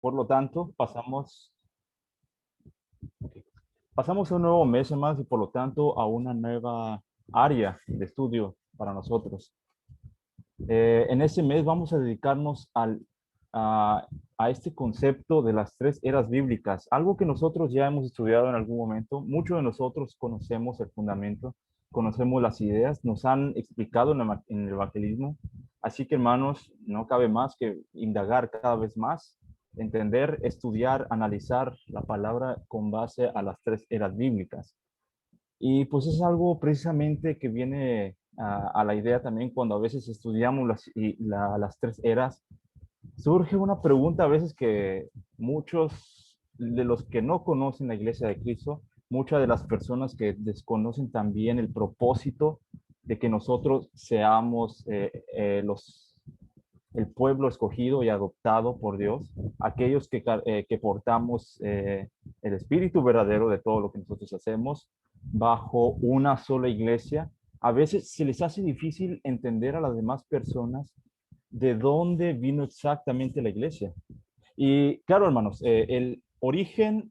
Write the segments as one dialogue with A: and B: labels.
A: Por lo tanto, pasamos a un nuevo mes, hermanos, y por lo tanto a una nueva área de estudio para nosotros. En ese mes vamos a dedicarnos a este concepto de las tres eras bíblicas, algo que nosotros ya hemos estudiado en algún momento. Muchos de nosotros conocemos el fundamento, conocemos las ideas, nos han explicado en el evangelismo. Así que, hermanos, no cabe más que indagar cada vez más, entender, estudiar, analizar la palabra con base a las tres eras bíblicas. Y pues es algo precisamente que viene a la idea también cuando a veces estudiamos las tres eras. Surge una pregunta a veces que muchos de los que no conocen la Iglesia de Cristo, muchas de las personas que desconocen también el propósito de que nosotros seamos el pueblo escogido y adoptado por Dios, aquellos que portamos el espíritu verdadero de todo lo que nosotros hacemos bajo una sola iglesia. A veces se les hace difícil entender a las demás personas de dónde vino exactamente la iglesia. Y claro, hermanos, el origen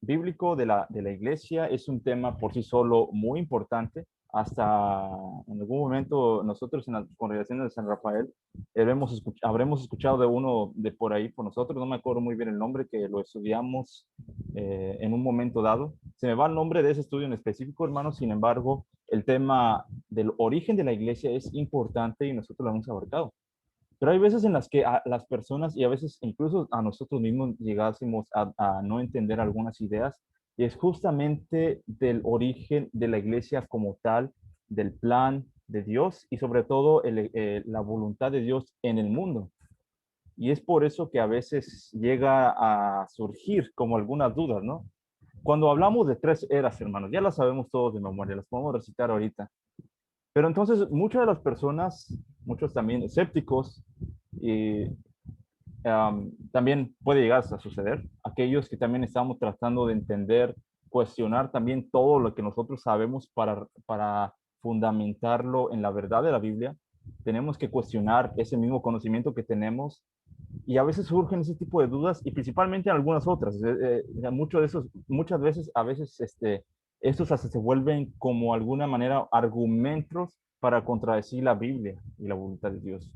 A: bíblico de la iglesia es un tema por sí solo muy importante. Hasta en algún momento nosotros en la congregación de San Rafael habremos escuchado de uno de por ahí por nosotros, no me acuerdo muy bien el nombre, que lo estudiamos en un momento dado. Se me va el nombre de ese estudio en específico, hermanos, sin embargo, el tema del origen de la iglesia es importante y nosotros lo hemos abarcado. Pero hay veces en las que a las personas y a veces incluso a nosotros mismos llegásemos a no entender algunas ideas y es justamente del origen de la iglesia como tal, del plan de Dios y sobre todo la voluntad de Dios en el mundo. Y es por eso que a veces llega a surgir como algunas dudas, ¿no? Cuando hablamos de tres eras, hermanos, ya las sabemos todos de memoria, las podemos recitar ahorita. Pero entonces muchas de las personas, muchos también escépticos, y también puede llegar a suceder, aquellos que también estamos tratando de entender, cuestionar también todo lo que nosotros sabemos para fundamentarlo en la verdad de la Biblia, tenemos que cuestionar ese mismo conocimiento que tenemos y a veces surgen ese tipo de dudas y principalmente en algunas otras. Muchos de esos, muchas veces, a veces, estos hasta se vuelven como alguna manera argumentos para contradecir la Biblia y la voluntad de Dios.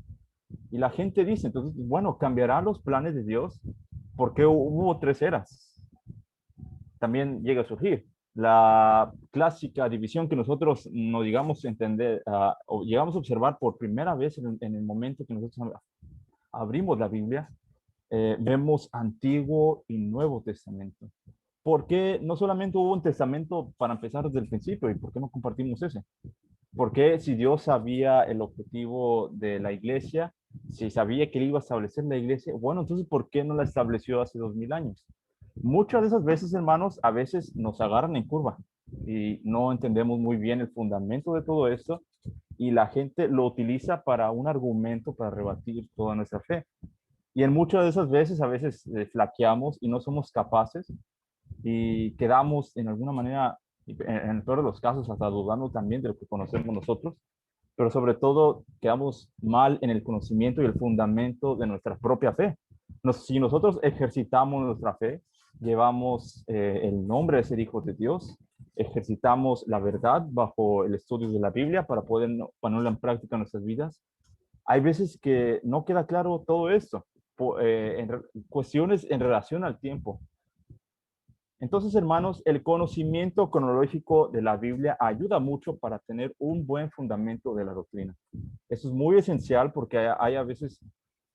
A: Y la gente dice, entonces, bueno, ¿cambiarán los planes de Dios? Porque hubo tres eras. También llega a surgir la clásica división que nosotros no llegamos a entender o llegamos a observar por primera vez en el momento que nosotros abrimos la Biblia, vemos Antiguo y Nuevo Testamento. ¿Por qué no solamente hubo un testamento para empezar desde el principio y por qué no compartimos ese? Porque si Dios sabía el objetivo de la iglesia, si sabía que él iba a establecer la iglesia, bueno, entonces ¿por qué no la estableció hace 2000 años? Muchas de esas veces, hermanos, a veces nos agarran en curva y no entendemos muy bien el fundamento de todo esto y la gente lo utiliza para un argumento para rebatir toda nuestra fe. Y en muchas de esas veces, a veces flaqueamos y no somos capaces y quedamos en alguna manera, en el peor de los casos, hasta dudando también de lo que conocemos nosotros, pero sobre todo quedamos mal en el conocimiento y el fundamento de nuestra propia fe. Si nosotros ejercitamos nuestra fe, llevamos el nombre de ser hijos de Dios, ejercitamos la verdad bajo el estudio de la Biblia para poder ponerla en práctica en nuestras vidas. Hay veces que no queda claro todo esto, cuestiones en relación al tiempo. Entonces, hermanos, el conocimiento cronológico de la Biblia ayuda mucho para tener un buen fundamento de la doctrina. Eso es muy esencial porque hay a veces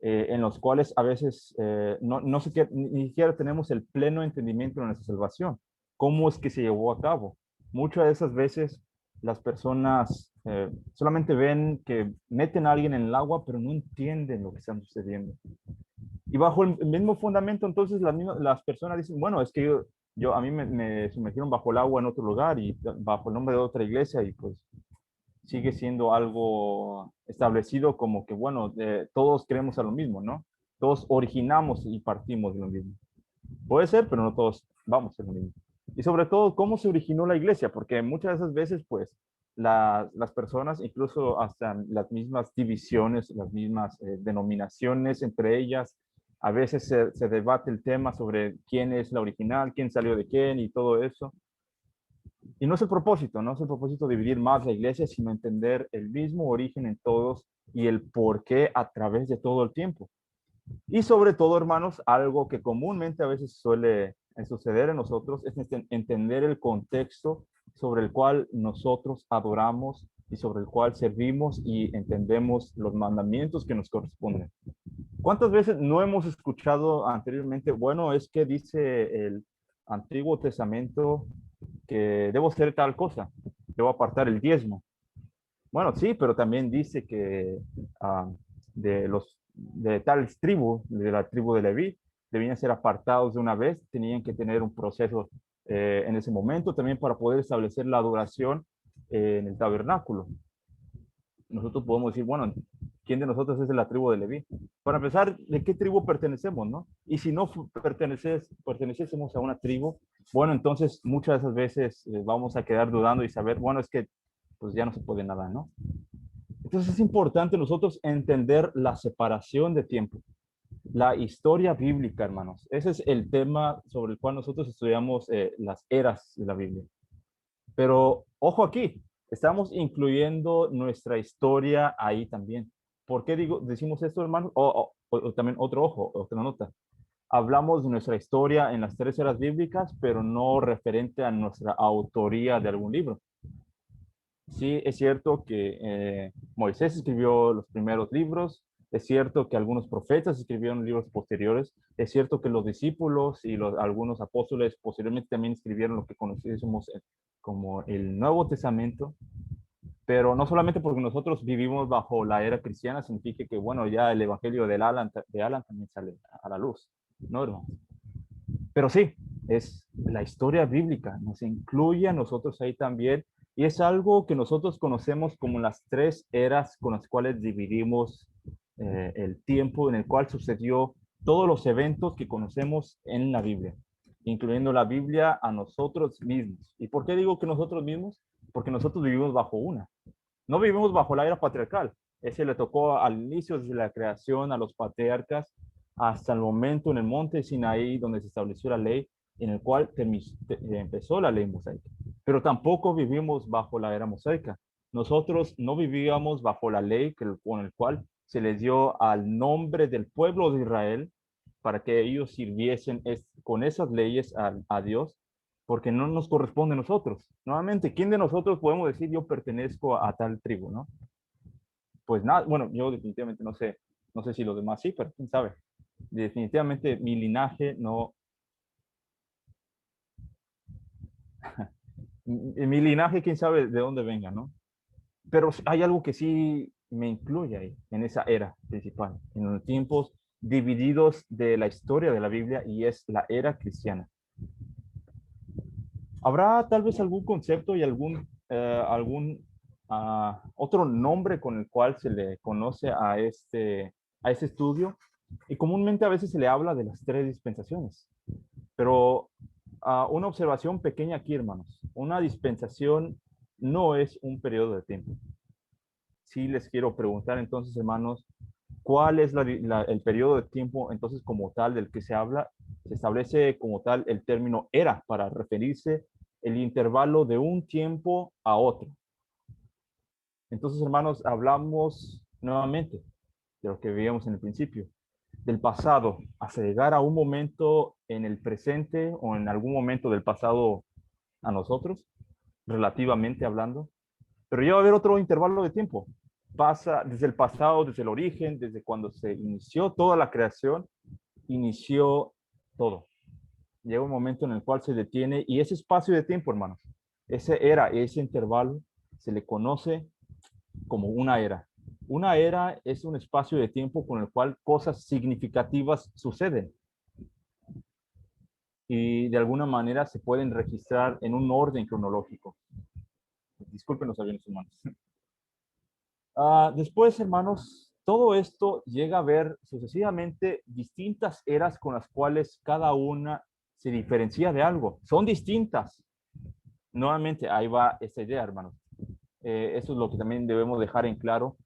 A: en los cuales a veces no sé qué, ni siquiera tenemos el pleno entendimiento de nuestra salvación. ¿Cómo es que se llevó a cabo? Muchas de esas veces las personas solamente ven que meten a alguien en el agua, pero no entienden lo que está sucediendo. Y bajo el mismo fundamento, entonces las personas dicen, bueno, es que a mí me sumergieron bajo el agua en otro lugar y bajo el nombre de otra iglesia y pues sigue siendo algo establecido como que, bueno, todos creemos a lo mismo, ¿no? Todos originamos y partimos de lo mismo. Puede ser, pero no todos vamos a lo mismo. Y sobre todo, ¿cómo se originó la iglesia? Porque muchas de esas veces, pues, las personas, incluso hasta las mismas divisiones, las mismas denominaciones entre ellas, A veces se debate el tema sobre quién es la original, quién salió de quién y todo eso. Y no es el propósito, no es el propósito dividir más la iglesia, sino entender el mismo origen en todos y el por qué a través de todo el tiempo. Y sobre todo, hermanos, algo que comúnmente a veces suele suceder en nosotros es entender el contexto sobre el cual nosotros adoramos y sobre el cual servimos y entendemos los mandamientos que nos corresponden. ¿Cuántas veces no hemos escuchado anteriormente, bueno, es que dice el Antiguo Testamento que debo hacer tal cosa, debo apartar el diezmo? Bueno, sí, pero también dice que de tales tribu, de la tribu de Leví, debían ser apartados de una vez, tenían que tener un proceso en ese momento también para poder establecer la adoración en el tabernáculo. Nosotros podemos decir, bueno, ¿quién de nosotros es de la tribu de Leví? Para empezar, ¿de qué tribu pertenecemos, no? Y si no perteneciésemos a una tribu, bueno, entonces muchas de esas veces vamos a quedar dudando y saber, bueno, es que pues ya no se puede nada, ¿no? Entonces es importante nosotros entender la separación de tiempo, la historia bíblica, hermanos. Ese es el tema sobre el cual nosotros estudiamos las eras de la Biblia. Pero ojo aquí, estamos incluyendo nuestra historia ahí también. ¿Por qué decimos esto, hermanos? O también otro ojo, otra nota. Hablamos de nuestra historia en las tres eras bíblicas, pero no referente a nuestra autoría de algún libro. Sí, es cierto que Moisés escribió los primeros libros, es cierto que algunos profetas escribieron libros posteriores, es cierto que los discípulos y algunos apóstoles posteriormente también escribieron lo que conocemos como el Nuevo Testamento, pero no solamente porque nosotros vivimos bajo la era cristiana significa que, bueno, ya el Evangelio de Alan también sale a la luz, ¿no, hermano? Pero sí, es la historia bíblica, nos incluye a nosotros ahí también, y es algo que nosotros conocemos como las tres eras con las cuales dividimos el tiempo en el cual sucedió todos los eventos que conocemos en la Biblia, incluyendo la Biblia a nosotros mismos. ¿Y por qué digo que nosotros mismos? Porque nosotros vivimos bajo una. No vivimos bajo la era patriarcal. Ese le tocó al inicio desde la creación a los patriarcas hasta el momento en el monte Sinaí donde se estableció la ley en el cual empezó la ley mosaica. Pero tampoco vivimos bajo la era mosaica. Nosotros no vivíamos bajo la ley con el cual se les dio al nombre del pueblo de Israel para que ellos sirviesen con esas leyes a Dios, porque no nos corresponde a nosotros. Nuevamente, ¿quién de nosotros podemos decir yo pertenezco a tal tribu, no? Pues nada, bueno, yo definitivamente no sé si los demás sí, pero quién sabe. Definitivamente mi linaje no, mi linaje quién sabe de dónde venga, ¿no? Pero hay algo que sí me incluye ahí, en esa era principal, en los tiempos divididos de la historia de la Biblia y es la era cristiana. ¿Habrá tal vez algún concepto y algún otro nombre con el cual se le conoce a este estudio? Y comúnmente a veces se le habla de las tres dispensaciones, pero una observación pequeña aquí, hermanos. Una dispensación no es un periodo de tiempo. Sí les quiero preguntar entonces, hermanos, ¿cuál es el periodo de tiempo entonces como tal del que se habla? Se establece como tal el término era para referirse el intervalo de un tiempo a otro. Entonces, hermanos, hablamos nuevamente de lo que veíamos en el principio, del pasado hasta llegar a un momento en el presente o en algún momento del pasado a nosotros, relativamente hablando. Pero ya va a haber otro intervalo de tiempo. Pasa desde el pasado, desde el origen, desde cuando se inició toda la creación, inició todo. Llega un momento en el cual se detiene y ese espacio de tiempo, hermanos, ese intervalo, se le conoce como una era. Una era es un espacio de tiempo con el cual cosas significativas suceden y de alguna manera se pueden registrar en un orden cronológico. Disculpen los aviones humanos. Después, hermanos, todo esto llega a ver sucesivamente distintas eras con las cuales cada una se diferencia de algo. Son distintas. Nuevamente, ahí va esta idea, hermanos. Eso es lo que también debemos dejar en claro.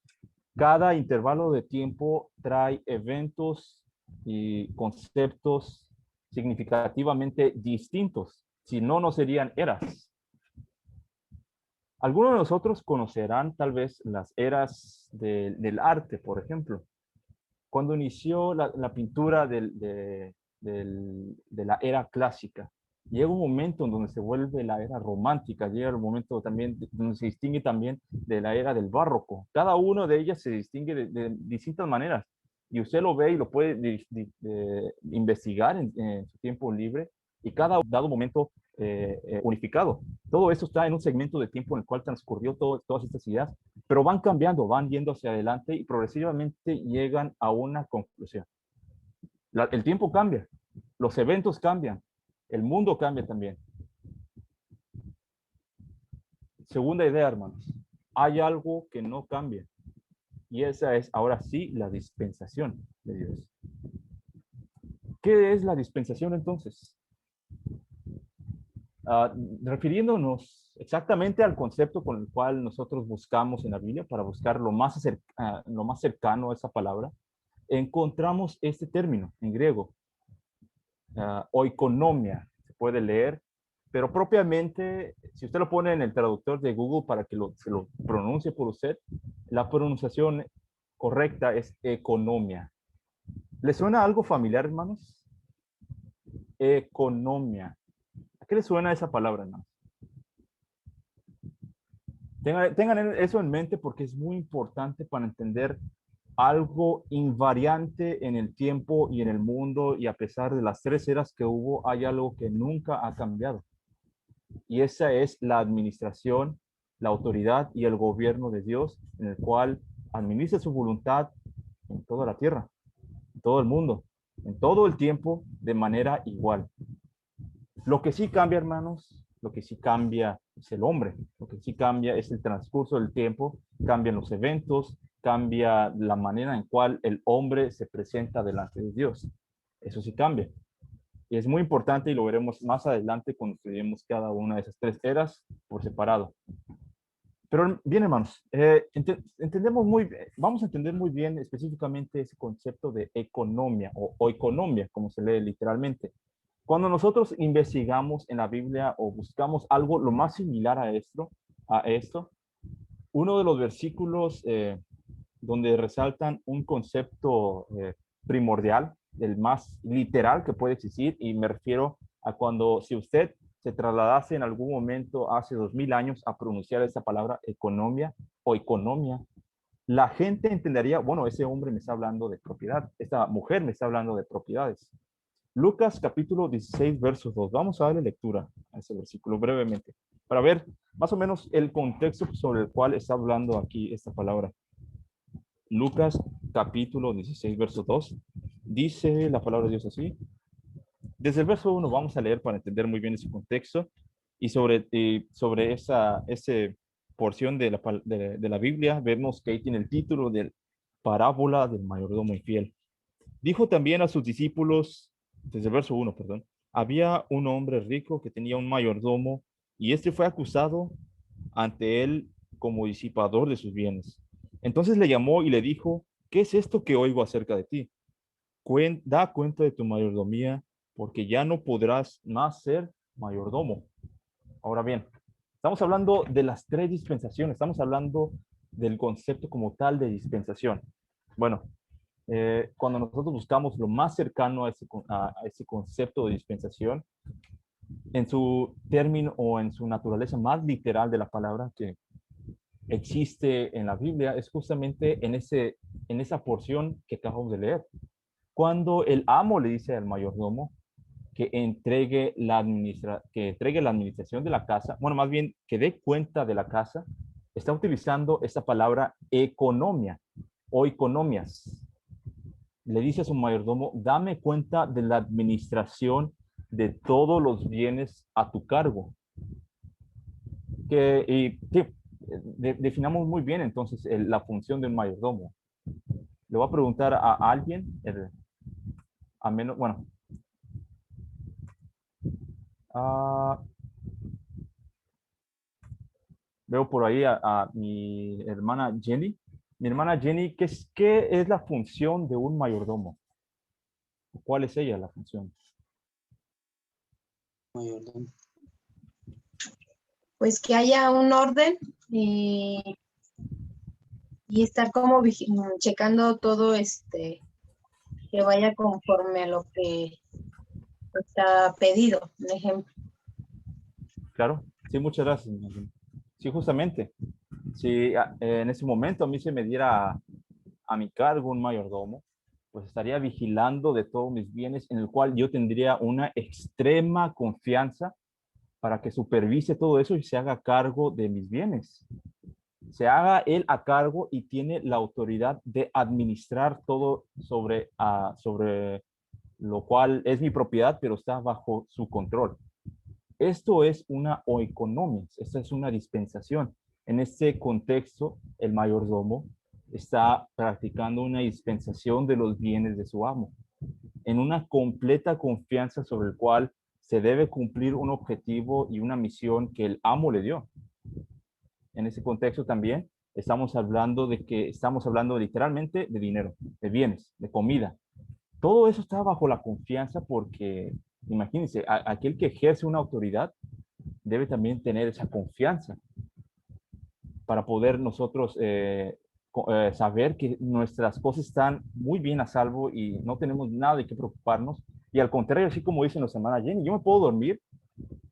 A: Cada intervalo de tiempo trae eventos y conceptos significativamente distintos. Si no, no serían eras. Algunos de nosotros conocerán tal vez las eras del arte, por ejemplo. Cuando inició la pintura de la era clásica, llega un momento en donde se vuelve la era romántica, llega el momento también donde se distingue también de la era del barroco. Cada una de ellas se distingue de distintas maneras y usted lo ve y lo puede investigar en su tiempo libre y cada dado momento unificado. Todo eso está en un segmento de tiempo en el cual transcurrió todas estas ideas, pero van cambiando, van yendo hacia adelante y progresivamente llegan a una conclusión. El tiempo cambia, los eventos cambian, el mundo cambia también. Segunda idea, hermanos, hay algo que no cambia y esa es ahora sí la dispensación de Dios. ¿Qué es la dispensación entonces? Refiriéndonos exactamente al concepto con el cual nosotros buscamos en la Biblia para buscar lo más cercano a esa palabra, encontramos este término en griego, oikonomia, se puede leer, pero propiamente, si usted lo pone en el traductor de Google para que se lo pronuncie por usted, la pronunciación correcta es economia. ¿Le suena algo familiar, hermanos? Economia. ¿A qué le suena esa palabra, hermanos? Tengan eso en mente porque es muy importante para entender algo invariante en el tiempo y en el mundo, y a pesar de las tres eras que hubo, hay algo que nunca ha cambiado. Y esa es la administración, la autoridad y el gobierno de Dios, en el cual administra su voluntad en toda la tierra, en todo el mundo, en todo el tiempo, de manera igual. Lo que sí cambia, hermanos, lo que sí cambia es el hombre, lo que sí cambia es el transcurso del tiempo, cambian los eventos, cambia la manera en cual el hombre se presenta delante de Dios. Eso sí cambia. Y es muy importante y lo veremos más adelante cuando estudiemos cada una de esas tres eras por separado. Pero bien, hermanos, vamos a entender muy bien específicamente ese concepto de economía o economía, como se lee literalmente. Cuando nosotros investigamos en la Biblia o buscamos algo lo más similar a esto, uno de los versículos donde resaltan un concepto primordial, el más literal que puede existir, y me refiero a cuando si usted se trasladase en algún momento hace 2000 años a pronunciar esa palabra economía o economía, la gente entendería, bueno, ese hombre me está hablando de propiedad, esta mujer me está hablando de propiedades. Lucas capítulo 16, versos 2. Vamos a darle lectura a ese versículo brevemente para ver más o menos el contexto sobre el cual está hablando aquí esta palabra. Lucas capítulo 16, verso 2. Dice la palabra de Dios así. Desde el verso 1 vamos a leer para entender muy bien ese contexto y sobre esa porción de la Biblia vemos que ahí tiene el título de parábola del mayordomo infiel. Dijo también a sus discípulos, desde el verso 1, perdón, había un hombre rico que tenía un mayordomo y este fue acusado ante él como disipador de sus bienes. Entonces le llamó y le dijo, ¿qué es esto que oigo acerca de ti? Da cuenta de tu mayordomía, porque ya no podrás más ser mayordomo. Ahora bien, estamos hablando de las tres dispensaciones, estamos hablando del concepto como tal de dispensación. Bueno, cuando nosotros buscamos lo más cercano a ese concepto de dispensación, en su término o en su naturaleza más literal de la palabra que existe en la Biblia, es justamente en esa porción que acabamos de leer. Cuando el amo le dice al mayordomo que entregue la administración de la casa, bueno, más bien que dé cuenta de la casa, está utilizando esta palabra economía o economias. Le dice a su mayordomo, dame cuenta de la administración de todos los bienes a tu cargo. Definamos muy bien entonces la función de un mayordomo. Le voy a preguntar a alguien, a menos, bueno, uh, veo por ahí a mi hermana Jenny. Mi hermana Jenny, ¿qué es la función de un mayordomo? ¿Cuál es ella la función?
B: Mayordomo.
C: Pues que haya un orden y estar como checando todo que vaya conforme a lo que está pedido, por ejemplo.
A: Claro, sí, muchas gracias. Sí, justamente, si en ese momento a mí se me diera a mi cargo un mayordomo, pues estaría vigilando de todos mis bienes, en el cual yo tendría una extrema confianza para que supervise todo eso y se haga cargo de mis bienes. Se haga él a cargo y tiene la autoridad de administrar todo sobre lo cual es mi propiedad, pero está bajo su control. Esto es una oikonomia, esta es una dispensación. En este contexto, el mayordomo está practicando una dispensación de los bienes de su amo, en una completa confianza sobre el cual se debe cumplir un objetivo y una misión que el amo le dio. En ese contexto también estamos hablando literalmente de dinero, de bienes, de comida. Todo eso está bajo la confianza porque, imagínense, aquel que ejerce una autoridad debe también tener esa confianza para poder nosotros saber que nuestras cosas están muy bien a salvo y no tenemos nada de qué preocuparnos. Y al contrario, así como dice nuestra hermana Jenny, yo me puedo dormir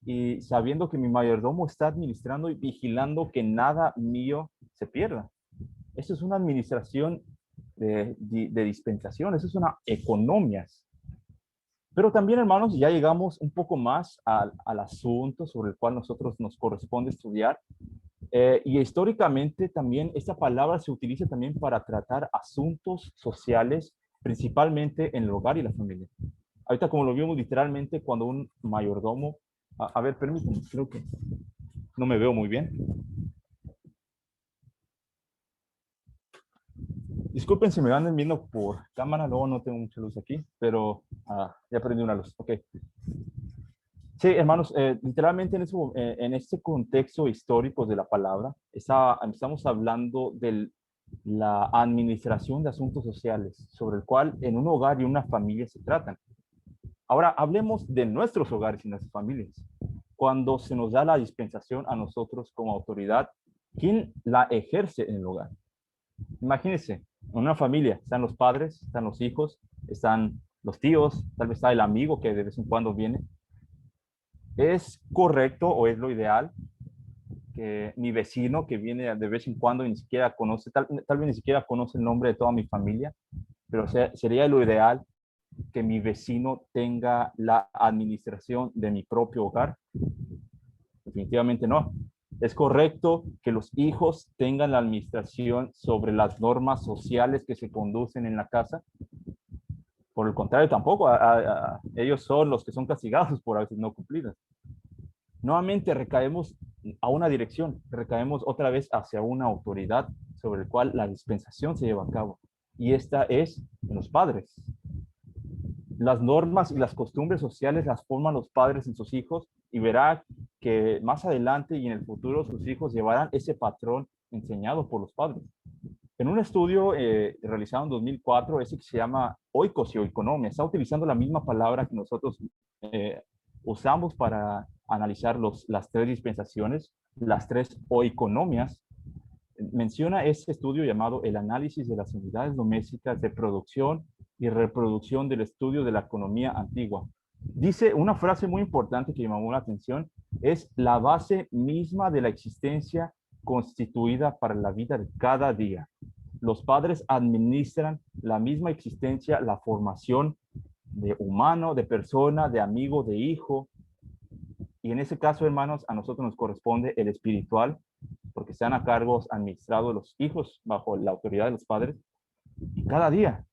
A: y sabiendo que mi mayordomo está administrando y vigilando que nada mío se pierda. Eso es una administración de dispensación, eso es una economía. Pero también, hermanos, ya llegamos un poco más al asunto sobre el cual nosotros nos corresponde estudiar. Y históricamente también esta palabra se utiliza también para tratar asuntos sociales, principalmente en el hogar y la familia. Ahorita como lo vimos literalmente cuando un mayordomo, a ver, permítanme, creo que no me veo muy bien. Disculpen si me van viendo por cámara, luego no tengo mucha luz aquí, pero ya prendí una luz. Ok. Sí, hermanos, literalmente en este contexto histórico de la palabra, estamos hablando de la administración de asuntos sociales, sobre el cual en un hogar y una familia se tratan. Ahora, hablemos de nuestros hogares y nuestras familias. Cuando se nos da la dispensación a nosotros como autoridad, ¿quién la ejerce en el hogar? Imagínense, en una familia están los padres, están los hijos, están los tíos, tal vez está el amigo que de vez en cuando viene. ¿Es correcto o es lo ideal que mi vecino que viene de vez en cuando y ni siquiera conoce, tal vez ni siquiera conoce el nombre de toda mi familia, pero sería lo ideal que mi vecino tenga la administración de mi propio hogar? Definitivamente no. Es correcto que los hijos tengan la administración sobre las normas sociales que se conducen en la casa. Por el contrario, tampoco. Ellos son los que son castigados por a veces no cumplidas. Nuevamente recaemos a una dirección, recaemos otra vez hacia una autoridad sobre el cual la dispensación se lleva a cabo. Y esta es en los padres. Las normas y las costumbres sociales las forman los padres en sus hijos y verá que más adelante y en el futuro sus hijos llevarán ese patrón enseñado por los padres. En un estudio realizado en 2004, ese que se llama oikos y oikonomia, está utilizando la misma palabra que nosotros usamos para analizar las tres dispensaciones, las tres oikonomias. Menciona ese estudio llamado el análisis de las unidades domésticas de producción y reproducción del estudio de la economía antigua. Dice una frase muy importante que llamó la atención, es la base misma de la existencia constituida para la vida de cada día. Los padres administran la misma existencia, la formación de humano, de persona, de amigo, de hijo. Y en ese caso, hermanos, a nosotros nos corresponde el espiritual, porque están a cargo administrados los hijos bajo la autoridad de los padres, cada día.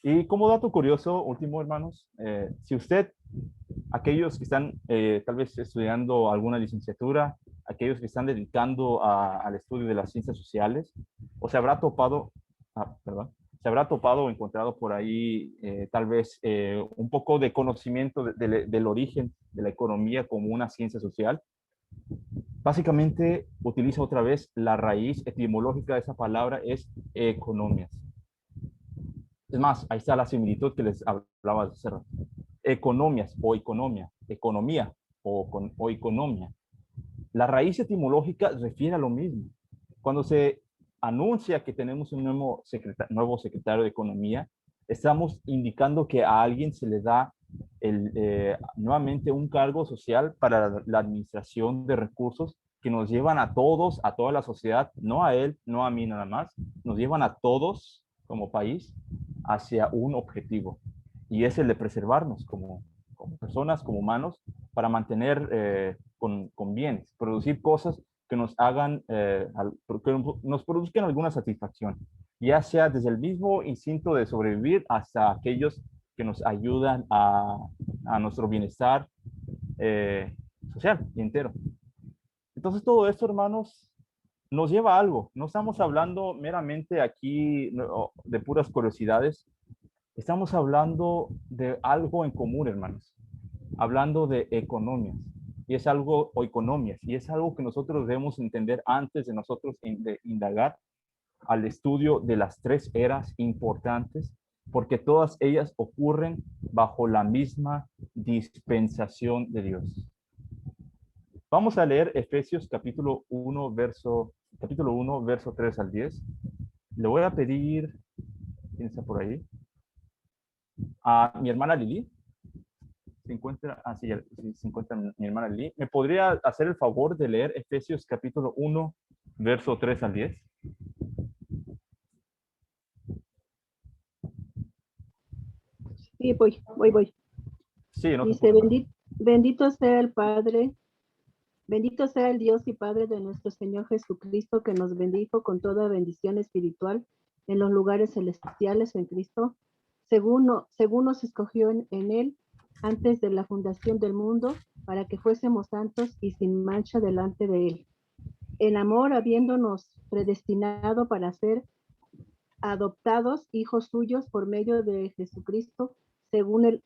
A: Y como dato curioso, último, hermanos, si usted, aquellos que están tal vez estudiando alguna licenciatura, aquellos que están dedicando al estudio de las ciencias sociales, o se habrá topado, se habrá topado o encontrado por ahí tal vez un poco de conocimiento del origen de la economía como una ciencia social. Básicamente utiliza otra vez la raíz etimológica de esa palabra, es economías. Es más, ahí está la similitud que les hablaba hace rato. Economías o economía o economía. La raíz etimológica refiere a lo mismo. Cuando se anuncia que tenemos un nuevo secretario de Economía, estamos indicando que a alguien se le da nuevamente un cargo social para la administración de recursos que nos llevan a todos, a toda la sociedad, no a él, no a mí nada más, nos llevan a todos como país hacia un objetivo, y es el de preservarnos como personas, como humanos, para mantener con bienes, producir cosas que nos hagan, que nos produzcan alguna satisfacción, ya sea desde el mismo instinto de sobrevivir hasta aquellos que nos ayudan a nuestro bienestar social y entero. Entonces todo esto, hermanos, nos lleva a algo. No estamos hablando meramente aquí de puras curiosidades, estamos hablando de algo en común, hermanos, hablando de economías. Y es algo, o economías, y es algo que nosotros debemos entender antes de nosotros de indagar al estudio de las tres eras importantes, porque todas ellas ocurren bajo la misma dispensación de Dios. Vamos a leer Efesios capítulo 1, verso 3 al 10. Le voy a pedir, ¿quién está por ahí? A mi hermana Lili. Se encuentra, se encuentra mi hermana Lili. ¿Me podría hacer el favor de leer Efesios capítulo 1, verso 3 al 10?
B: Sí, voy.
A: Sí, no se
B: Dice,
A: preocupe.
B: bendito sea el Padre, bendito sea el Dios y Padre de nuestro Señor Jesucristo, que nos bendijo con toda bendición espiritual en los lugares celestiales en Cristo, según nos escogió en Él antes de la fundación del mundo, para que fuésemos santos y sin mancha delante de Él. En amor, habiéndonos predestinado para ser adoptados hijos suyos por medio de Jesucristo, según el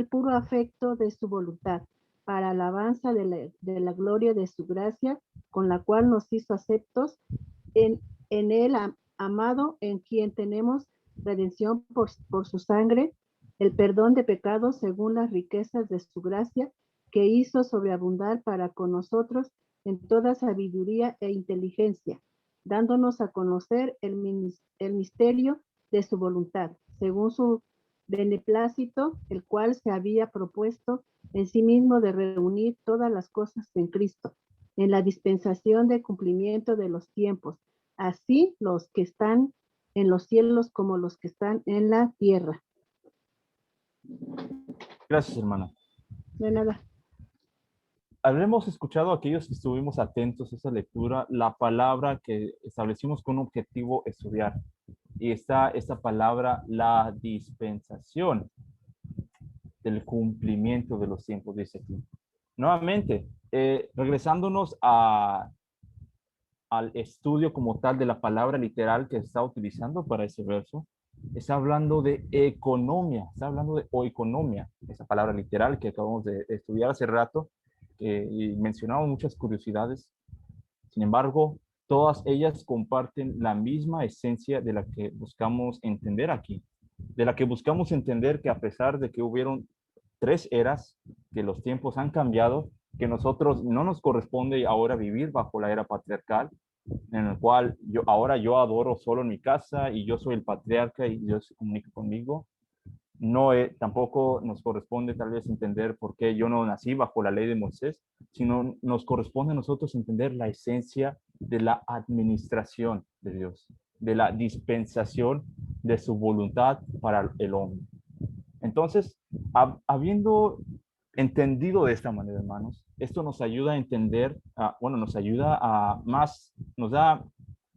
B: puro afecto de su voluntad, para alabanza de la gloria de su gracia, con la cual nos hizo aceptos en él, amado, en quien tenemos redención por su sangre, el perdón de pecados según las riquezas de su gracia, que hizo sobreabundar para con nosotros en toda sabiduría e inteligencia, dándonos a conocer el misterio de su voluntad, según su beneplácito, el cual se había propuesto en sí mismo de reunir todas las cosas en Cristo, en la dispensación de cumplimiento de los tiempos, así los que están en los cielos como los que están en la tierra.
A: Gracias, hermana.
B: De nada.
A: Habremos escuchado a aquellos que estuvimos atentos a esa lectura, la palabra que establecimos con un objetivo estudiar. Y está esta palabra, la dispensación del cumplimiento de los tiempos, dice aquí. Nuevamente, regresándonos al estudio como tal de la palabra literal que está utilizando para ese verso, está hablando de economía, está hablando de oikonomia, esa palabra literal que acabamos de estudiar hace rato, y mencionamos muchas curiosidades. Sin embargo, todas ellas comparten la misma esencia de la que buscamos entender aquí, de la que buscamos entender que a pesar de que hubieron tres eras, que los tiempos han cambiado, que nosotros no nos corresponde ahora vivir bajo la era patriarcal, en el cual ahora yo adoro solo en mi casa y yo soy el patriarca y Dios se comunica conmigo. No, tampoco nos corresponde tal vez entender por qué yo no nací bajo la ley de Moisés, sino nos corresponde a nosotros entender la esencia de la administración de Dios, de la dispensación de su voluntad para el hombre. Entonces, habiendo entendido de esta manera, hermanos, esto nos ayuda a entender, nos ayuda a más, nos da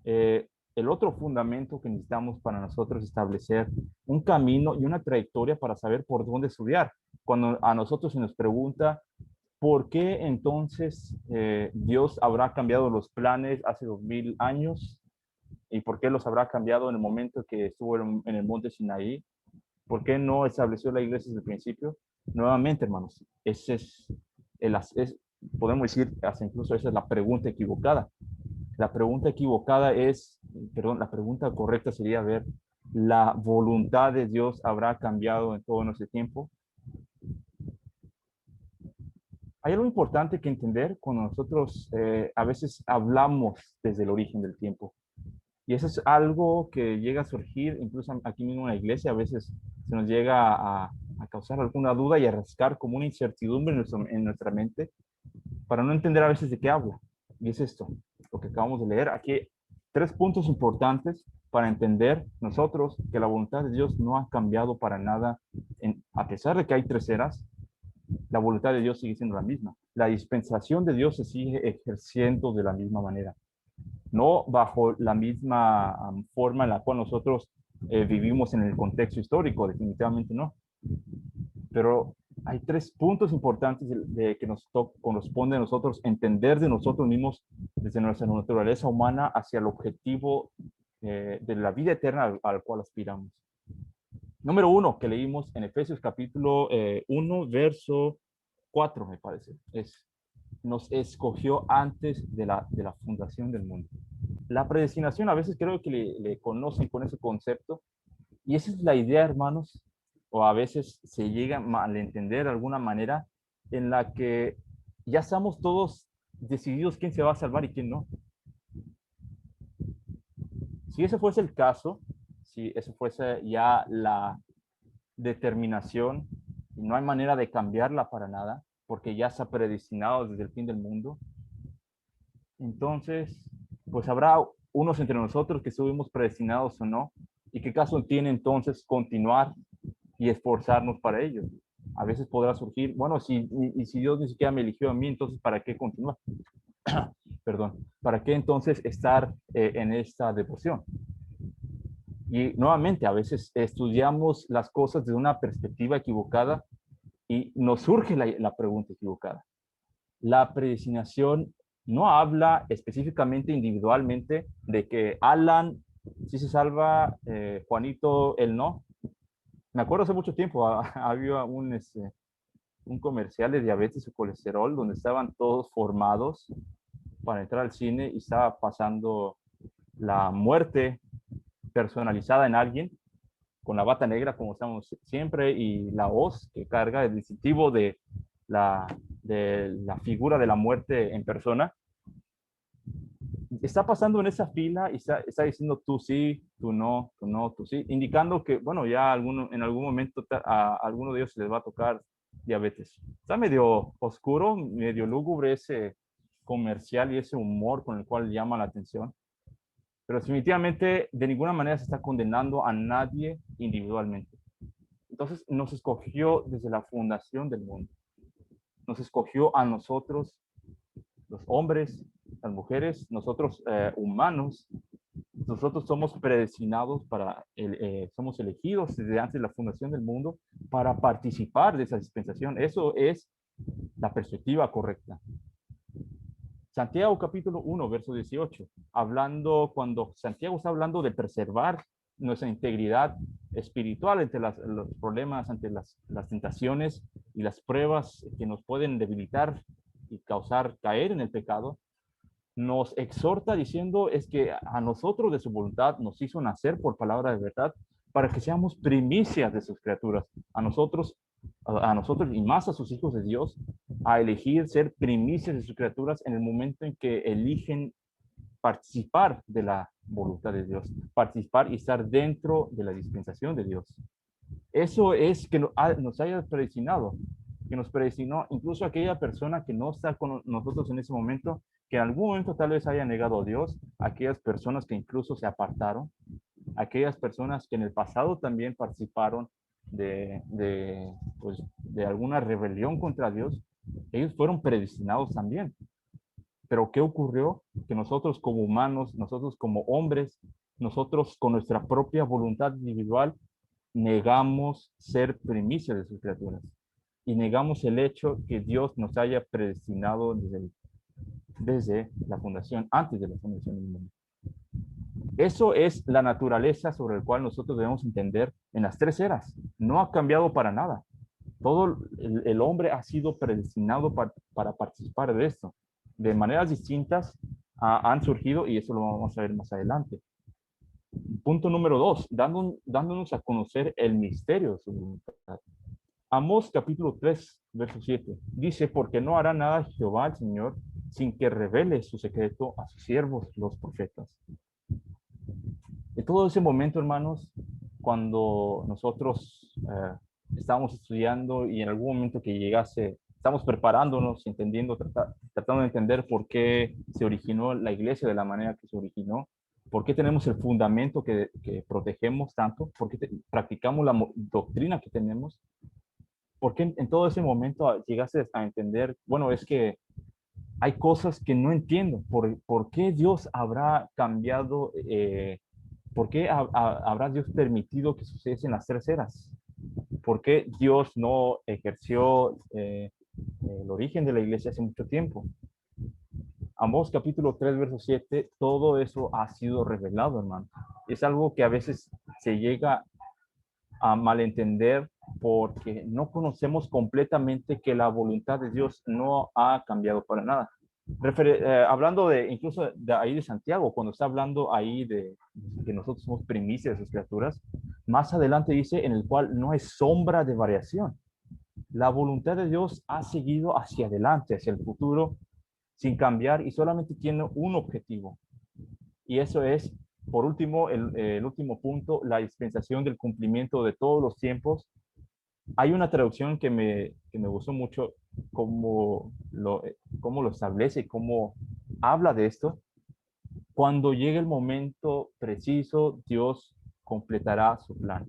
A: el otro fundamento que necesitamos para nosotros establecer un camino y una trayectoria para saber por dónde estudiar. Cuando a nosotros se nos pregunta, ¿por qué entonces Dios habrá cambiado los planes hace 2000 años? ¿Y por qué los habrá cambiado en el momento que estuvo en el monte Sinaí? ¿Por qué no estableció la iglesia desde el principio? Nuevamente, hermanos, podemos decir, hasta incluso esa es la pregunta equivocada. La pregunta equivocada es perdón, la pregunta correcta sería ver, ¿la voluntad de Dios habrá cambiado en todo nuestro tiempo? Hay algo importante que entender cuando nosotros a veces hablamos desde el origen del tiempo. Y eso es algo que llega a surgir incluso aquí mismo en la iglesia. A veces se nos llega a causar alguna duda y a rascar como una incertidumbre en nuestra mente para no entender a veces de qué habla. Y es esto, lo que acabamos de leer. Aquí 3 puntos importantes para entender nosotros que la voluntad de Dios no ha cambiado para nada. A pesar de que hay 3 eras, la voluntad de Dios sigue siendo la misma. La dispensación de Dios se sigue ejerciendo de la misma manera. No bajo la misma forma en la cual nosotros vivimos en el contexto histórico, definitivamente no. Pero hay 3 puntos importantes que nos corresponde a nosotros entender de nosotros mismos desde nuestra naturaleza humana hacia el objetivo de la vida eterna al cual aspiramos. Número 1, que leímos en Efesios capítulo 1, verso 4, me parece, nos escogió antes de la fundación del mundo. La predestinación a veces creo que le conocen con ese concepto, y esa es la idea, hermanos, o a veces se llega a malentender de alguna manera en la que ya estamos todos decididos quién se va a salvar y quién no. Si ese fuese el caso, si eso fuese ya la determinación, y no hay manera de cambiarla para nada, porque ya está predestinado desde el fin del mundo, entonces, pues habrá unos entre nosotros que estuvimos predestinados o no, y qué caso tiene entonces continuar y esforzarnos para ello. A veces podrá surgir, bueno, si Dios ni siquiera me eligió a mí, entonces ¿para qué continuar? Perdón, ¿para qué entonces estar en esta devoción? Y nuevamente, a veces estudiamos las cosas desde una perspectiva equivocada y nos surge la pregunta equivocada. La predestinación no habla específicamente, individualmente, de que Alan sí se salva, Juanito, él no. Me acuerdo hace mucho tiempo, había un comercial de diabetes y colesterol donde estaban todos formados para entrar al cine y estaba pasando la muerte personalizada en alguien con la bata negra como estamos siempre y la hoz que carga el distintivo de la figura de la muerte en persona. Está pasando en esa fila y está diciendo tú sí, tú no, tú no, tú sí, indicando que, bueno, ya en algún momento a alguno de ellos les va a tocar diabetes. Está medio oscuro, medio lúgubre ese comercial y ese humor con el cual llama la atención. Pero definitivamente de ninguna manera se está condenando a nadie individualmente. Entonces nos escogió desde la fundación del mundo. Nos escogió a nosotros, los hombres, las mujeres, nosotros humanos. Nosotros somos predestinados somos elegidos desde antes de la fundación del mundo para participar de esa dispensación. Eso es la perspectiva correcta. Santiago capítulo 1, verso 18, cuando Santiago está hablando de preservar nuestra integridad espiritual ante los problemas, ante las tentaciones y las pruebas que nos pueden debilitar y causar caer en el pecado, nos exhorta diciendo es que a nosotros de su voluntad nos hizo nacer por palabra de verdad para que seamos primicias de sus criaturas. A nosotros y más a sus hijos de Dios, a elegir ser primicias de sus criaturas en el momento en que eligen participar de la voluntad de Dios, participar y estar dentro de la dispensación de Dios. Eso es que nos haya predestinado, que nos predestinó incluso aquella persona que no está con nosotros en ese momento, que en algún momento tal vez haya negado a Dios, aquellas personas que incluso se apartaron, aquellas personas que en el pasado también participaron de alguna rebelión contra Dios, ellos fueron predestinados también. Pero ¿qué ocurrió? Que nosotros como humanos, nosotros como hombres, nosotros con nuestra propia voluntad individual, negamos ser primicias de sus criaturas y negamos el hecho que Dios nos haya predestinado desde la fundación, antes de la fundación del mundo. Eso es la naturaleza sobre la cual nosotros debemos entender en las 3 eras. No ha cambiado para nada. Todo el hombre ha sido predestinado para participar de esto. De maneras distintas han surgido, y eso lo vamos a ver más adelante. Punto número 2, dándonos a conocer el misterio de su voluntad. Amós capítulo 3, verso 7, dice, porque no hará nada Jehová el Señor sin que revele su secreto a sus siervos, los profetas. En todo ese momento, hermanos, cuando nosotros estábamos estudiando y en algún momento que llegase, estamos preparándonos, entendiendo, tratando de entender por qué se originó la iglesia de la manera que se originó, por qué tenemos el fundamento que protegemos tanto, por qué practicamos la doctrina que tenemos, por qué en todo ese momento llegaste a entender, bueno, es que hay cosas que no entiendo, por qué Dios habrá cambiado, por qué habrá Dios permitido que sucediesen las tres eras. ¿Por qué Dios no ejerció el origen de la iglesia hace mucho tiempo? Amós capítulo 3, verso 7, todo eso ha sido revelado, hermano. Es algo que a veces se llega a malentender porque no conocemos completamente que la voluntad de Dios no ha cambiado para nada. Hablando de incluso de ahí de Santiago, cuando está hablando ahí de que nosotros somos primicias de sus criaturas, más adelante dice en el cual no hay sombra de variación. La voluntad de Dios ha seguido hacia adelante, hacia el futuro, sin cambiar y solamente tiene un objetivo. Y eso es, por último, el último punto, la dispensación del cumplimiento de todos los tiempos. Hay una traducción que me gustó mucho, cómo lo establece y cómo habla de esto. Cuando llegue el momento preciso, Dios completará su plan.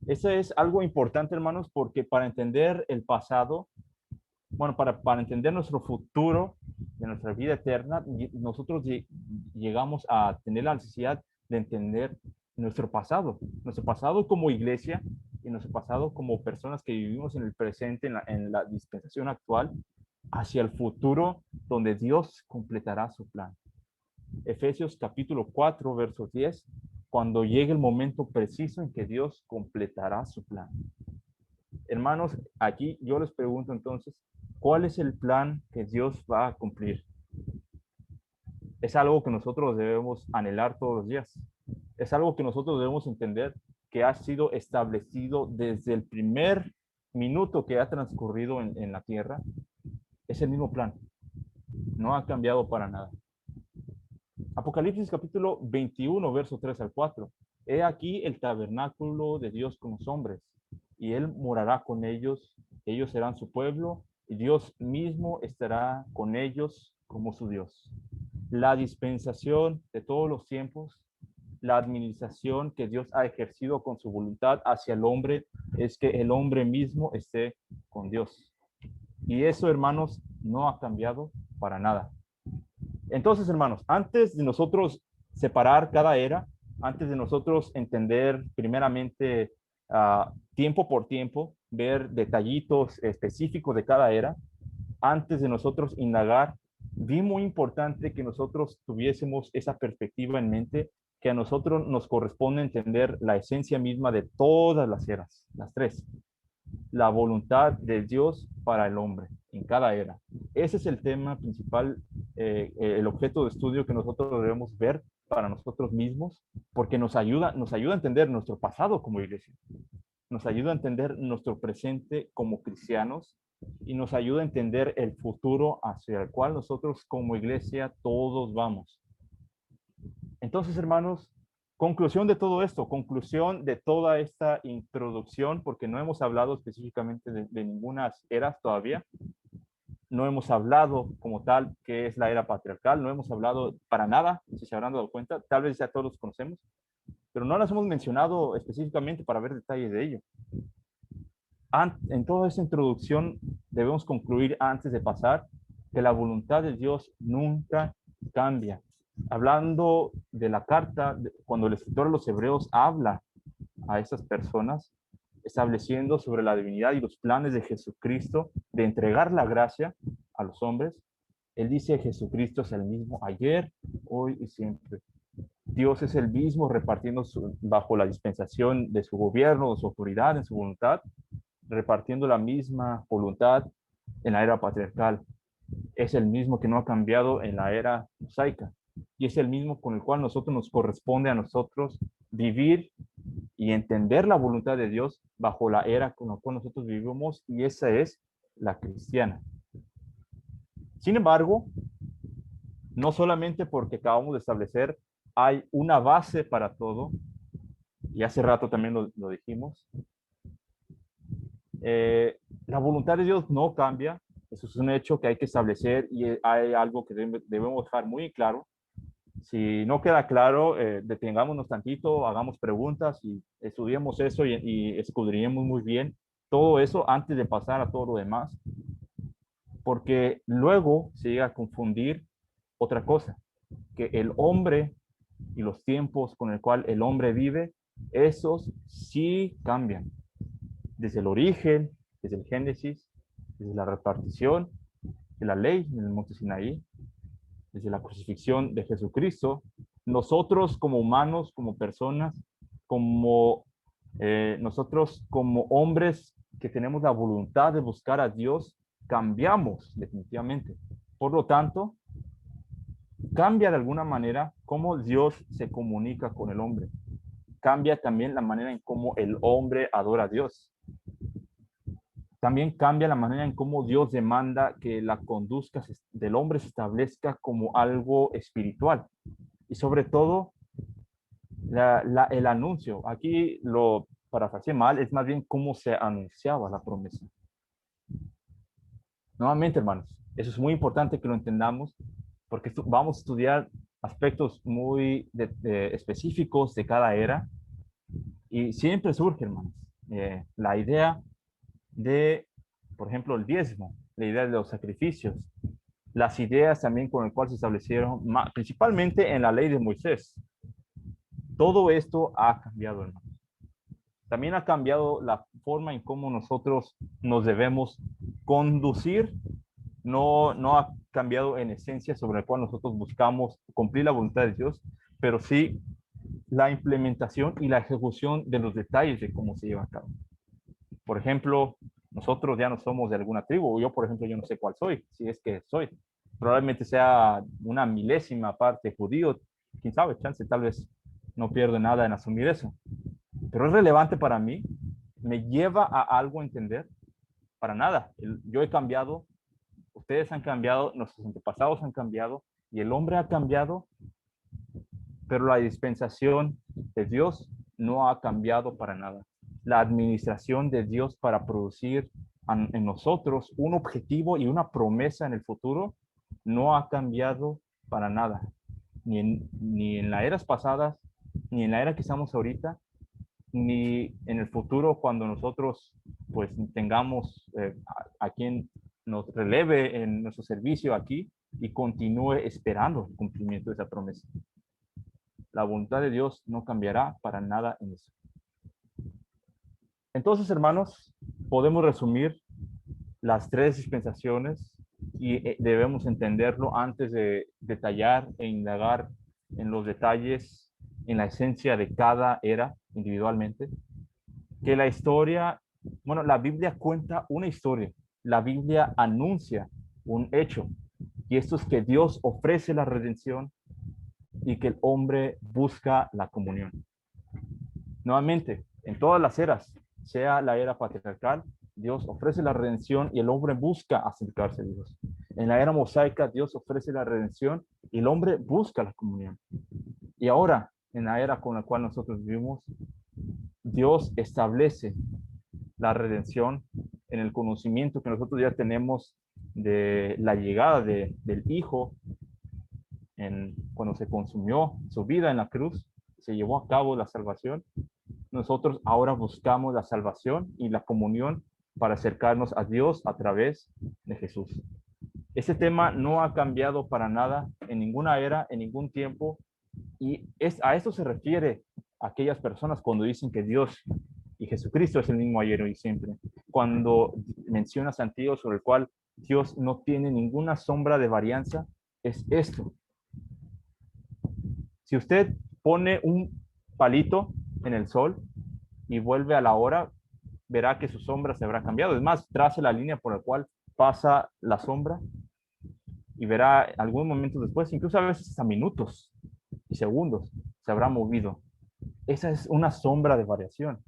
A: Eso es algo importante, hermanos, porque para entender el pasado, bueno, para entender nuestro futuro, de nuestra vida eterna, nosotros llegamos a tener la necesidad de entender nuestro pasado como iglesia y nuestro pasado como personas que vivimos en el presente, en la dispensación actual, hacia el futuro donde Dios completará su plan. Efesios capítulo 4, verso 10, cuando llegue el momento preciso en que Dios completará su plan. Hermanos, aquí yo les pregunto entonces, ¿cuál es el plan que Dios va a cumplir? Es algo que nosotros debemos anhelar todos los días. Es algo que nosotros debemos entender que ha sido establecido desde el primer minuto que ha transcurrido en la tierra. Es el mismo plan. No ha cambiado para nada. Apocalipsis capítulo 21, verso 3 al 4. He aquí el tabernáculo de Dios con los hombres, y él morará con ellos, ellos serán su pueblo, y Dios mismo estará con ellos como su Dios. La dispensación de todos los tiempos, la administración que Dios ha ejercido con su voluntad hacia el hombre, es que el hombre mismo esté con Dios. Y eso, hermanos, no ha cambiado para nada. Entonces, hermanos, antes de nosotros separar cada era, antes de nosotros entender primeramente tiempo por tiempo, ver detallitos específicos de cada era, antes de nosotros indagar, vi muy importante que nosotros tuviésemos esa perspectiva en mente, que a nosotros nos corresponde entender la esencia misma de todas las eras, las tres. La voluntad de Dios para el hombre en cada era. Ese es el tema principal, el objeto de estudio que nosotros debemos ver para nosotros mismos, porque nos ayuda a entender nuestro pasado como iglesia, nos ayuda a entender nuestro presente como cristianos y nos ayuda a entender el futuro hacia el cual nosotros como iglesia todos vamos. Entonces, hermanos, conclusión de todo esto, conclusión de toda esta introducción, porque no hemos hablado específicamente de ninguna era todavía. No hemos hablado como tal qué es la era patriarcal, no hemos hablado para nada, si se habrán dado cuenta, tal vez ya todos los conocemos, pero no las hemos mencionado específicamente para ver detalles de ello. En toda esta introducción debemos concluir antes de pasar que la voluntad de Dios nunca cambia. Hablando de la carta, cuando el escritor de los Hebreos habla a esas personas, estableciendo sobre la divinidad y los planes de Jesucristo de entregar la gracia a los hombres, él dice que Jesucristo es el mismo ayer, hoy y siempre. Dios es el mismo repartiendo bajo la dispensación de su gobierno, de su autoridad, en su voluntad, repartiendo la misma voluntad en la era patriarcal. Es el mismo que no ha cambiado en la era mosaica. y es el mismo con el cual nosotros nos corresponde a nosotros vivir y entender la voluntad de Dios bajo la era con la cual nosotros vivimos, y esa es la cristiana. Sin embargo, no solamente porque acabamos de establecer, hay una base para todo, y hace rato también lo dijimos. La voluntad de Dios no cambia, eso es un hecho que hay que establecer, y hay algo que debemos dejar muy claro. Si no queda claro, detengámonos tantito, hagamos preguntas y estudiemos eso y escudriñemos muy bien todo eso antes de pasar a todo lo demás, porque luego se llega a confundir otra cosa, que el hombre y los tiempos con el cual el hombre vive, esos sí cambian. Desde el origen, desde el Génesis, desde la repartición de la ley en el monte Sinaí, desde la crucifixión de Jesucristo, nosotros como humanos, como personas, como nosotros como hombres que tenemos la voluntad de buscar a Dios, cambiamos definitivamente. Por lo tanto, cambia de alguna manera cómo Dios se comunica con el hombre. Cambia también la manera en cómo el hombre adora a Dios. También cambia la manera en cómo Dios demanda que la conducta del hombre se establezca como algo espiritual. Y sobre todo, el anuncio. Aquí lo parafraseé mal, es más bien cómo se anunciaba la promesa. Nuevamente, hermanos, eso es muy importante que lo entendamos, porque vamos a estudiar aspectos muy específicos de cada era, y siempre surge, hermanos, la idea de, por ejemplo, el diezmo, la idea de los sacrificios, las ideas también con el cual se establecieron, principalmente en la ley de Moisés. Todo esto ha cambiado, hermanos. También ha cambiado la forma en cómo nosotros nos debemos conducir. No ha cambiado en esencia sobre el cual nosotros buscamos cumplir la voluntad de Dios, pero sí la implementación y la ejecución de los detalles de cómo se lleva a cabo. Por ejemplo, nosotros ya no somos de alguna tribu. Yo, por ejemplo, yo no sé cuál soy, si es que soy. Probablemente sea una milésima parte judío. Quién sabe, chance, tal vez no pierdo nada en asumir eso. Pero es relevante para mí. ¿Me lleva a algo a entender? Para nada. Yo he cambiado, ustedes han cambiado, nuestros antepasados han cambiado, y el hombre ha cambiado, pero la dispensación de Dios no ha cambiado para nada. La administración de Dios para producir en nosotros un objetivo y una promesa en el futuro no ha cambiado para nada. Ni en las eras pasadas, ni en la era que estamos ahorita, ni en el futuro cuando nosotros pues tengamos a quien nos releve en nuestro servicio aquí y continúe esperando el cumplimiento de esa promesa. La voluntad de Dios no cambiará para nada en eso. Entonces, hermanos, podemos resumir las tres dispensaciones y debemos entenderlo antes de detallar e indagar en los detalles, en la esencia de cada era individualmente. Que la historia, bueno, la Biblia cuenta una historia, la Biblia anuncia un hecho, y esto es que Dios ofrece la redención y que el hombre busca la comunión. Nuevamente, en todas las eras, sea la era patriarcal, Dios ofrece la redención y el hombre busca acercarse a Dios. En la era mosaica, Dios ofrece la redención y el hombre busca la comunión. Y ahora, en la era con la cual nosotros vivimos, Dios establece la redención en el conocimiento que nosotros ya tenemos de la llegada del Hijo, cuando se consumió su vida en la cruz, se llevó a cabo la salvación. Nosotros ahora buscamos la salvación y la comunión para acercarnos a Dios a través de Jesús. Ese tema no ha cambiado para nada en ninguna era, en ningún tiempo, y a esto se refiere a aquellas personas cuando dicen que Dios y Jesucristo es el mismo ayer y siempre. Cuando menciona Santiago sobre el cual Dios no tiene ninguna sombra de varianza, es esto. Si usted pone un palito en el sol y vuelve a la hora, verá que su sombra se habrá cambiado. Es más, trace la línea por la cual pasa la sombra y verá algunos momentos después, incluso a veces hasta minutos y segundos, se habrá movido. Esa es una sombra de variación.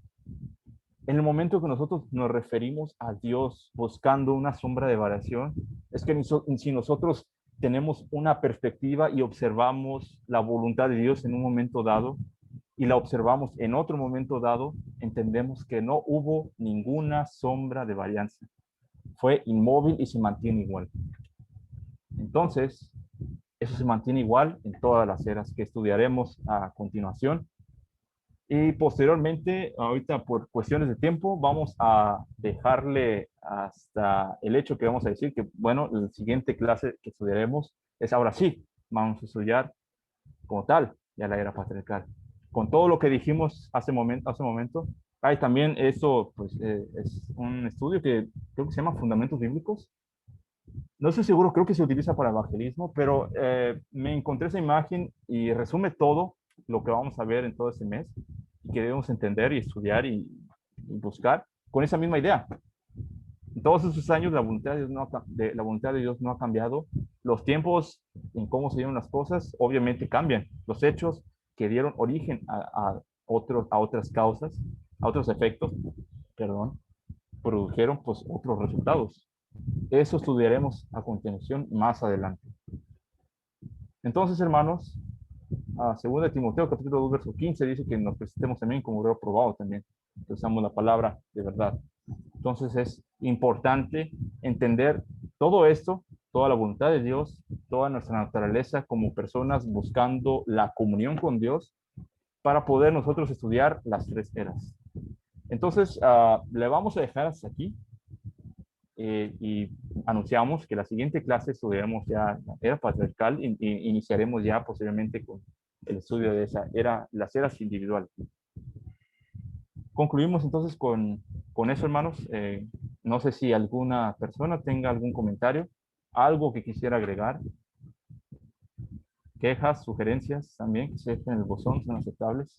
A: En el momento que nosotros nos referimos a Dios buscando una sombra de variación, es que si nosotros tenemos una perspectiva y observamos la voluntad de Dios en un momento dado y la observamos en otro momento dado, entendemos que no hubo ninguna sombra de varianza. Fue inmóvil y se mantiene igual. Entonces, eso se mantiene igual en todas las eras que estudiaremos a continuación. Y posteriormente, ahorita por cuestiones de tiempo, vamos a dejarle hasta el hecho que vamos a decir que, bueno, la siguiente clase que estudiaremos es ahora sí, vamos a estudiar como tal ya la era patriarcal. Con todo lo que dijimos hace momento, hay también eso, pues es un estudio que creo que se llama Fundamentos Bíblicos. No estoy seguro, creo que se utiliza para evangelismo, pero me encontré esa imagen y resume todo lo que vamos a ver en todo este mes y que debemos entender y estudiar y buscar con esa misma idea. En todos esos años la voluntad de Dios no ha cambiado. Los tiempos en cómo se dieron las cosas obviamente cambian. Los hechos que dieron origen a otras causas, a otros efectos, perdón, produjeron pues otros resultados. Eso estudiaremos a continuación más adelante. Entonces, hermanos, a 2 Timoteo, capítulo 2, verso 15, dice que nos presentemos también como obrero probado también. Usamos la palabra de verdad. Entonces es importante entender todo esto, toda la voluntad de Dios, toda nuestra naturaleza como personas buscando la comunión con Dios para poder nosotros estudiar las 3 eras. Entonces, le vamos a dejar hasta aquí. Y anunciamos que la siguiente clase estudiaremos ya la era patriarcal y iniciaremos ya posiblemente con el estudio de esa era, las eras individuales. Concluimos entonces con eso, hermanos. No sé si alguna persona tenga algún comentario, algo que quisiera agregar, quejas, sugerencias también que se dejen en el buzón, son aceptables.